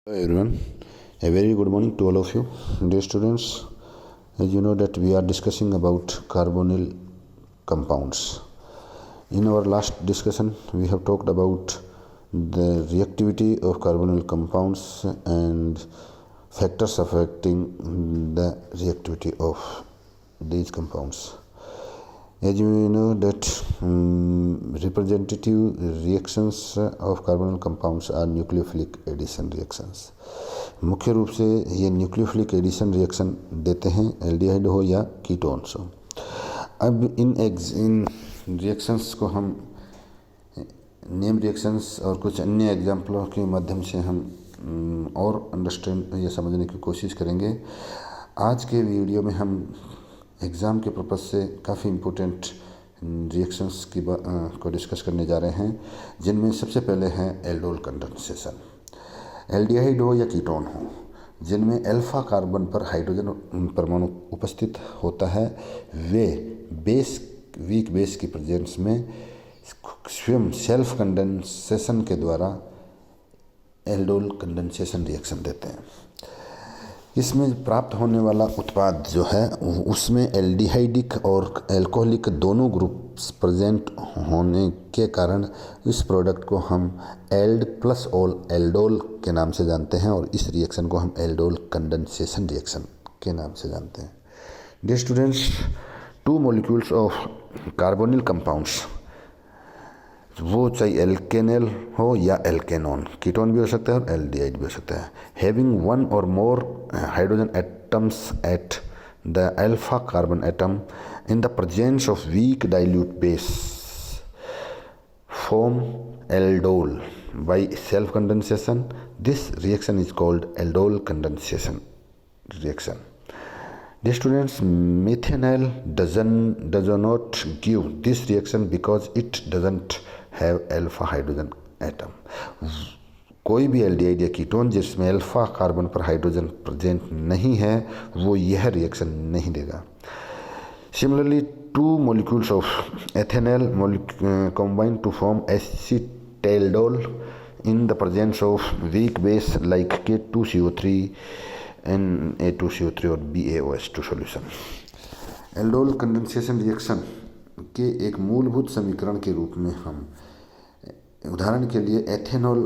Hello everyone, a very good morning to all of you. Dear students, as you know that we are discussing about carbonyl compounds. In our last discussion, we have talked about the reactivity of carbonyl compounds and factors affecting the reactivity of these compounds. As you know that representative reactions of carbonyl compounds are nucleophilic addition reactions. मुख्य रूप से ये nucleophilic addition reaction देते हैं, aldehyde हो या ketones हो। अब इन रिएक्शंस को हम नेम रिएक्शंस और कुछ अन्य एग्जाम्पलों के माध्यम से हम और अंडरस्टैंड या समझने की कोशिश करेंगे। आज के वीडियो में हम एग्ज़ाम के पर्पज़ से काफ़ी इम्पोर्टेंट रिएक्शंस को डिस्कस करने जा रहे हैं, जिनमें सबसे पहले है एल्डोल कंडेंसेशन। एल्डिहाइड हो या कीटोन हो, जिनमें अल्फ़ा कार्बन पर हाइड्रोजन परमाणु उपस्थित होता है, वे वीक बेस की प्रेजेंस में स्वयं सेल्फ कंडेंसेशन के द्वारा एल्डोल कंडेंसेशन रिएक्शन देते हैं। इसमें प्राप्त होने वाला उत्पाद जो है उसमें एल्डिहाइडिक और एल्कोहलिक दोनों ग्रुप्स प्रेजेंट होने के कारण इस प्रोडक्ट को हम एल्ड प्लस ऑल एल्डोल के नाम से जानते हैं और इस रिएक्शन को हम एल्डोल कंडेंसेशन रिएक्शन के नाम से जानते हैं। Dear students, two molecules of carbonyl compounds, वो चाहे एल्केनल हो या एल्केनॉन, कीटोन भी हो सकता है और एल्डिहाइड भी हो सकता है, having one or more hydrogen atoms at the alpha carbon atom in the presence of weak dilute base form aldol by self condensation. This reaction is called aldol condensation reaction. Dear students, methanol does not give this reaction because it doesn't have alpha hydrogen atom. कोई भी aldehyde या ketone जिसमें alpha carbon पर hydrogen present नहीं है, वो यह reaction नहीं देगा। Similarly, two molecules of ethanol combine to form acetaldol in the presence of weak base like K2CO3 and A2CO3 और BaOH2 solution. Aldol condensation reaction के एक मूलभूत समीकरण के रूप में हम उदाहरण के लिए एथेनॉल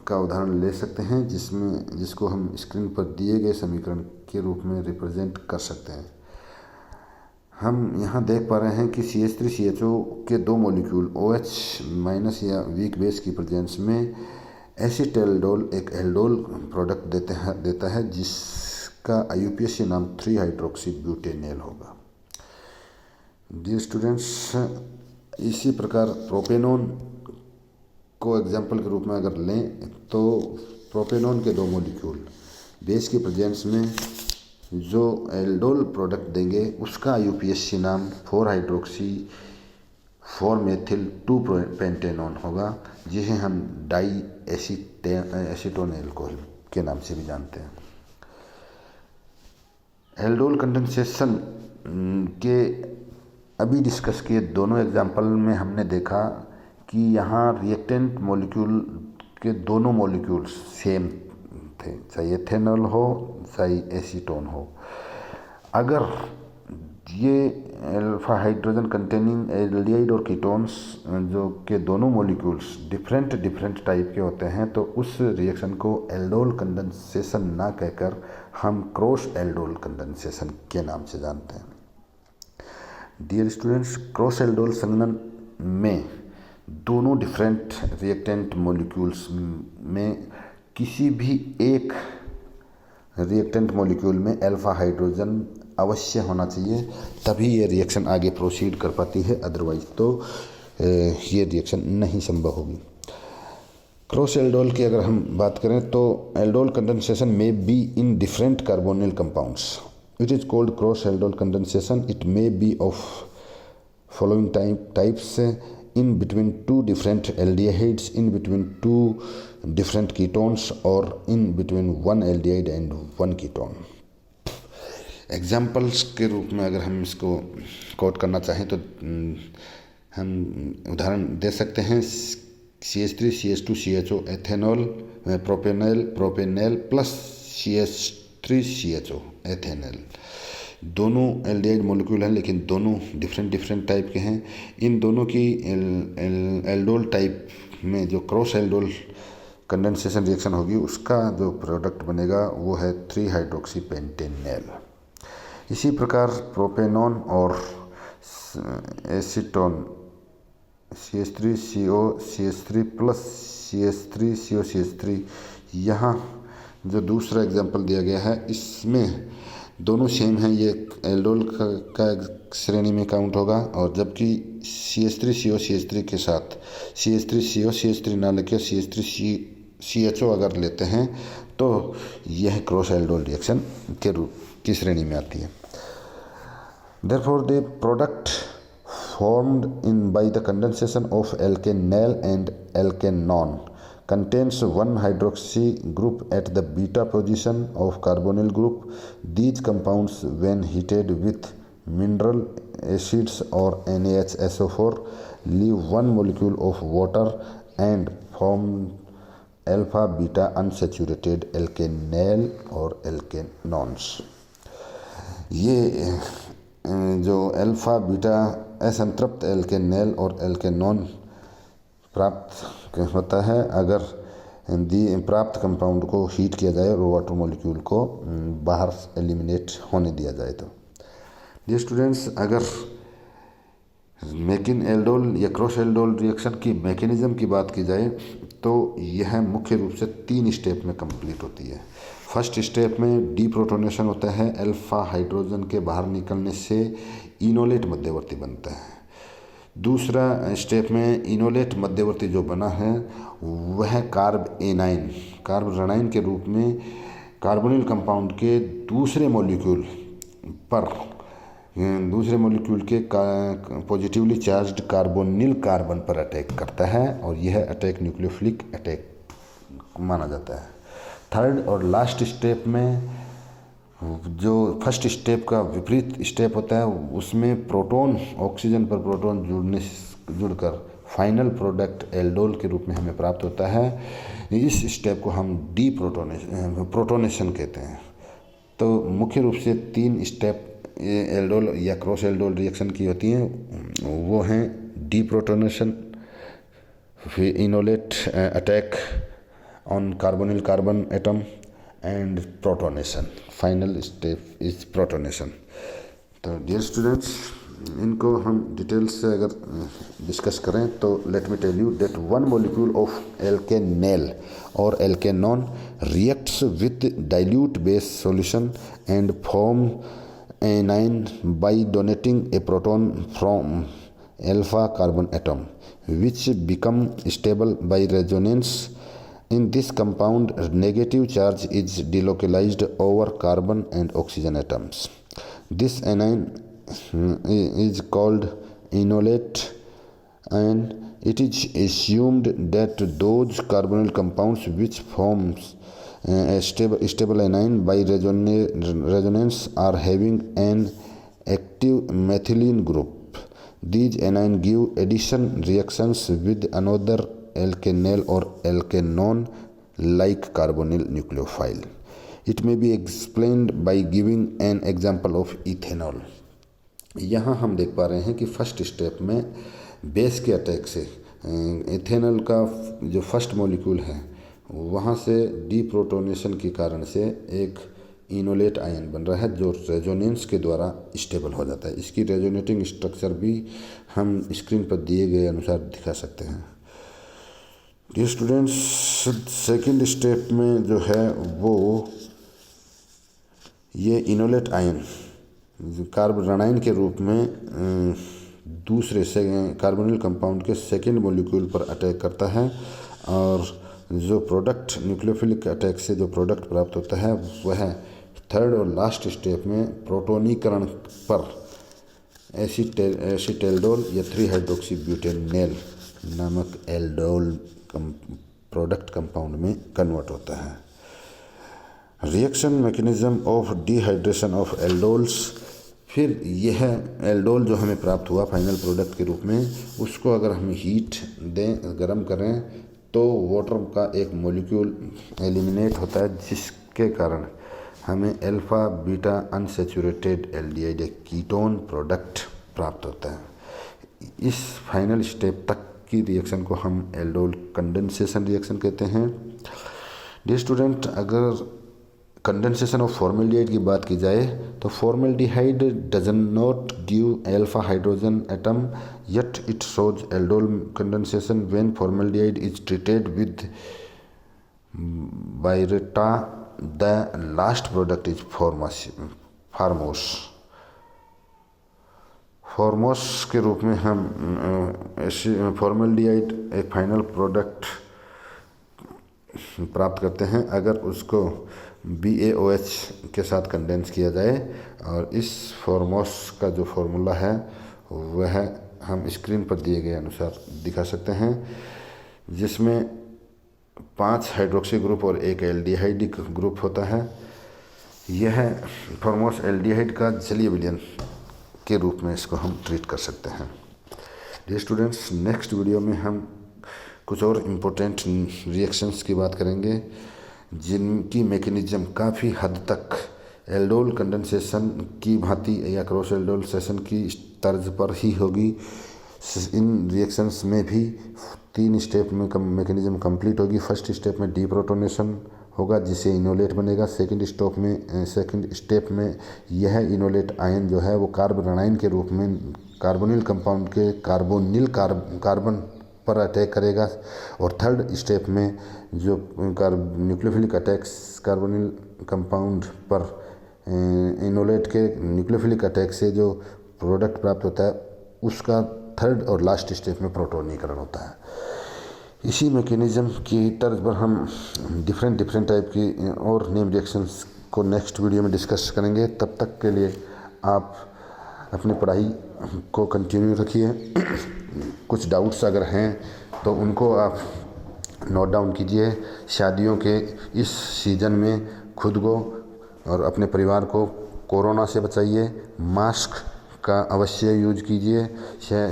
का उदाहरण ले सकते हैं, जिसको हम स्क्रीन पर दिए गए समीकरण के रूप में रिप्रेजेंट कर सकते हैं। हम यहाँ देख पा रहे हैं कि CH3CHO के दो मॉलिक्यूल OH- या वीक बेस की प्रेजेंस में एसिटेल्डोल एक एल्डोल प्रोडक्ट देता है जिसका IUPAC नाम 3 हाइड्रोक्सी ब्यूटेनॉल होगा। डियर स्टूडेंट्स, इसी प्रकार प्रोपेनॉन को एग्जाम्पल के रूप में अगर लें तो प्रोपेनॉन के दो मॉलिक्यूल बेस की प्रेजेंस में जो एल्डोल प्रोडक्ट देंगे उसका IUPAC नाम 4 हाइड्रोक्सी 4 मेथिल 2 पेंटेनॉन होगा, जिसे हम डाई एसीटोन एल्कोहल के नाम से भी जानते हैं। एल्डोल कंडेंसेशन के अभी डिस्कस किए दोनों एग्जाम्पल में हमने देखा कि यहाँ रिएक्टेंट मॉलिक्यूल के दोनों मॉलिक्यूल्स सेम थे, चाहे एथेनॉल हो चाहे एसीटोन हो। अगर ये अल्फा हाइड्रोजन कंटेनिंग एल्डिहाइड और कीटोन्स जो के दोनों मॉलिक्यूल्स डिफरेंट टाइप के होते हैं, तो उस रिएक्शन को एल्डोल कंडेंसेशन ना कहकर हम क्रॉस एल्डोल कंडेंसेशन के नाम से जानते हैं। डियर स्टूडेंट्स, क्रॉस एल्डोल संघनन में दोनों डिफरेंट रिएक्टेंट मॉलिक्यूल्स में किसी भी एक रिएक्टेंट मॉलिक्यूल में अल्फा हाइड्रोजन अवश्य होना चाहिए, तभी ये रिएक्शन आगे प्रोसीड कर पाती है, अदरवाइज तो ये रिएक्शन नहीं संभव होगी। क्रॉस एल्डोल की अगर हम बात करें तो एल्डोल कंडेंसेशन में be in different carbonyl compounds. It is called cross aldol condensation. It may be of following types: in between two different aldehydes, in between two different ketones, or in between one aldehyde and one ketone. Examples के रूप में अगर हम इसको coat करना चाहें तो हम उदाहरण दे सकते हैं CH3CH2CHO ethanol, propanal plus CH3CHO ethanol. दोनों एल्डिहाइड मॉलिक्यूल हैं, लेकिन दोनों डिफरेंट टाइप के हैं। इन दोनों की एल्डोल टाइप में जो क्रॉस एल्डोल कंडेंसेशन रिएक्शन होगी, उसका जो प्रोडक्ट बनेगा वो है 3-हाइड्रोक्सीपेंटेनॉल। इसी प्रकार प्रोपेनॉन और acetone CH3CO CH3 plus CH3CO CH3, यहाँ जो दूसरा एग्जांपल दिया गया है इसमें दोनों सेम हैं, ये एल्डोल का श्रेणी में काउंट होगा। और जबकि CH3CO CH3 के साथ CH3CO CH3 ना लेकर CH3CHO अगर लेते हैं तो यह क्रॉस एल्डोल रिएक्शन के रूप की श्रेणी में आती है। Therefore, the product formed by the condensation of alkanal and alkanon contains one hydroxy group at the beta position of carbonyl group. These compounds, when heated with mineral acids or NaHSO4, leave one molecule of water and form alpha beta unsaturated alkanal or alkanones। ये जो alpha beta असंतृप्त एल्केनॉल और एल्केनॉन प्राप्त होता है अगर प्राप्त compound को heat किया जाए और वाटर मॉलिक्यूल को बाहर एलिमिनेट होने दिया जाए। तो ये स्टूडेंट्स, अगर मैकिन एल्डोल या क्रॉस एल्डोल रिएक्शन की मैकेनिज़्म की बात की जाए तो यह मुख्य रूप से 3 स्टेप में कंप्लीट होती है। फर्स्ट स्टेप में डीप्रोटोनेशन होता है, अल्फा हाइड्रोजन के बाहर निकलने से इनोलेट मध्यवर्ती बनता है। दूसरा स्टेप में इनोलेट मध्यवर्ती जो बना है वह कार्ब रनाइन के रूप में कार्बोनिल कंपाउंड के दूसरे मॉलिक्यूल के पॉजिटिवली चार्ज्ड कार्बोनिल कार्बन पर अटैक करता है और यह अटैक न्यूक्लियोफिलिक अटैक माना जाता है। थर्ड और लास्ट स्टेप में जो फर्स्ट स्टेप का विपरीत स्टेप होता है उसमें प्रोटॉन ऑक्सीजन पर प्रोटॉन जुड़कर फाइनल प्रोडक्ट एल्डोल के रूप में हमें प्राप्त होता है। इस स्टेप को हम प्रोटोनेशन कहते हैं। तो मुख्य रूप से 3 स्टेप एल्डोल या क्रॉस एल्डोल रिएक्शन की होती हैं, वो हैं डीप्रोटोनेशन, फिर enolate attack on carbonyl carbon atom and protonation. Final step is protonation. तो डियर स्टूडेंट्स, इनको हम डिटेल्स से अगर डिस्कस करें तो let me tell you that one molecule of alkanal और alkanone reacts with dilute base solution and form anion by donating a proton from alpha carbon atom which become stable by resonance. In this compound, negative charge is delocalized over carbon and oxygen atoms. This anion is called enolate, and it is assumed that those carbonyl compounds which forms a stable anion by resonance are having an active methylene group. These anions give addition reactions with another alkanal or alkanon like carbonyl nucleophile. It may be explained by giving an example of ethanol. यहाँ हम देख पा रहे हैं कि first step में base के attack से इथेनॉल का जो फर्स्ट मॉलिक्यूल है वहाँ से डीप्रोटोनेशन के कारण से एक इनोलेट आयन बन रहा है जो रेजोनेंस के द्वारा स्टेबल हो जाता है। इसकी रेजोनेटिंग स्ट्रक्चर भी हम स्क्रीन पर दिए गए अनुसार दिखा सकते हैं। डियर स्टूडेंट्स, सेकंड स्टेप में जो है वो ये इनोलेट आयन कार्बोनाइन के रूप में दूसरे कार्बोनिल कंपाउंड के सेकेंड मॉलिक्यूल पर अटैक करता है और जो प्रोडक्ट न्यूक्लियोफिलिक अटैक से जो प्रोडक्ट प्राप्त होता है वह थर्ड और लास्ट स्टेप में प्रोटोनीकरण पर एसीटेल्डोल या 3-हाइड्रोक्सीब्यूटेनॉल नामक एल्डोल प्रोडक्ट कंपाउंड में कन्वर्ट होता है। Reaction mechanism of dehydration of aldols फिर यह एल्डोल जो हमें प्राप्त हुआ फाइनल प्रोडक्ट के रूप में, उसको अगर हम हीट दें, गर्म करें, तो वाटर का एक मॉलिक्यूल एलिमिनेट होता है, जिसके कारण हमें alpha beta unsaturated aldehyde ketone product प्राप्त होता है। इस फाइनल स्टेप तक की रिएक्शन को हम एल्डोल कंडेंसेशन रिएक्शन कहते हैं। डियर स्टूडेंट, अगर कंडेंसेशन ऑफ फॉर्मेल्डिहाइड की बात की जाए तो formaldehyde doesn't not give alpha hydrogen atom, yet it shows aldol condensation when formaldehyde is treated with Byreta. The last product is Formose. फॉर्मोस के रूप में हम फॉर्मेल्डिहाइड एक फाइनल प्रोडक्ट प्राप्त करते हैं अगर उसको BaOH के साथ कंडेंस किया जाए। और इस फॉर्मोस का जो फॉर्मूला है वह हम स्क्रीन पर दिए गए अनुसार दिखा सकते हैं, जिसमें 5 हाइड्रोक्सी ग्रुप और एक एल्डिहाइड ग्रुप होता है। यह फॉर्मोस एल्डिहाइड का जलीय विलयन के रूप में इसको हम ट्रीट कर सकते हैं। डियर स्टूडेंट्स, नेक्स्ट वीडियो में हम कुछ और इम्पोर्टेंट रिएक्शंस की बात करेंगे, जिनकी मैकेनिज्म काफ़ी हद तक एल्डोल कंडेंसेशन की भांति या क्रॉस एल्डोल सेशन की तर्ज पर ही होगी। इन रिएक्शंस में भी 3 स्टेप में मैकेनिज्म कंप्लीट होगी। फर्स्ट स्टेप में डीप्रोटोनेशन होगा, जिससे इनोलेट बनेगा। सेकंड स्टेप में यह इनोलेट आयन जो है वो कार्बोनाइन के रूप में कार्बोनिल कंपाउंड के कार्बन पर अटैक करेगा। और थर्ड स्टेप में जो न्यूक्लियोफिलिक अटैक्स कार्बोनिल कंपाउंड पर इनोलेट के न्यूक्लियोफिलिक अटैक से जो प्रोडक्ट प्राप्त होता है, उसका थर्ड और लास्ट स्टेप में प्रोटोनीकरण होता है। इसी मैकेनिज्म की तर्ज पर हम डिफरेंट टाइप की और नेम रिएक्शंस को नेक्स्ट वीडियो में डिस्कस करेंगे। तब तक के लिए आप अपनी पढ़ाई को कंटिन्यू रखिए। कुछ डाउट्स अगर हैं तो उनको आप नोट डाउन कीजिए। शादियों के इस सीज़न में खुद को और अपने परिवार को कोरोना से बचाइए। मास्क का अवश्य यूज कीजिए।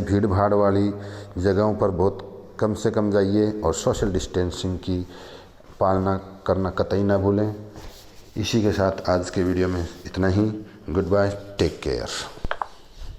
भीड़ भाड़ वाली जगहों पर बहुत कम से कम जाइए और सोशल डिस्टेंसिंग की पालना करना कतई ना भूलें। इसी के साथ आज के वीडियो में इतना ही। Goodbye, take care.